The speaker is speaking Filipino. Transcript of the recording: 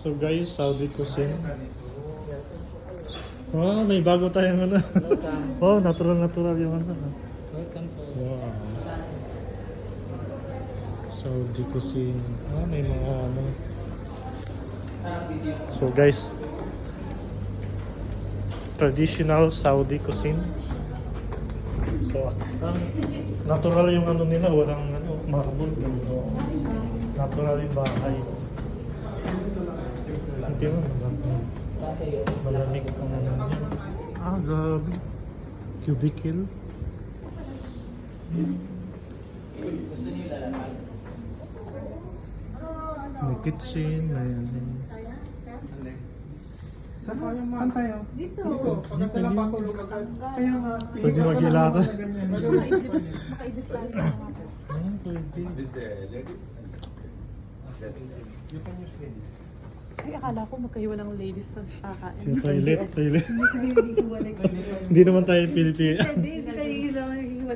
So guys, Saudi cuisine. Oh, may bago tayong ano. Welcome. Oh, natural yung ano. Welcome po. Wow. Saudi cuisine. Ah, may mga ano. So guys, traditional Saudi cuisine. So, natural yung ano nila, walang ano, marble. Natural yung bahay. Hindi mo, malamig ang ano niya. Ah, grabe. Cubicle. May kitchen, may ano. Saan tayo? Dito. Pag sila patulog agad. Kaya nga. Pwede mag-ilata. Makaidit tayo. Ah, pwede. Ay, akala ko magkahiwalang ladies sa kakain. Sa toilet. Hindi ko wala. Hindi naman tayo Pilipino. Hindi.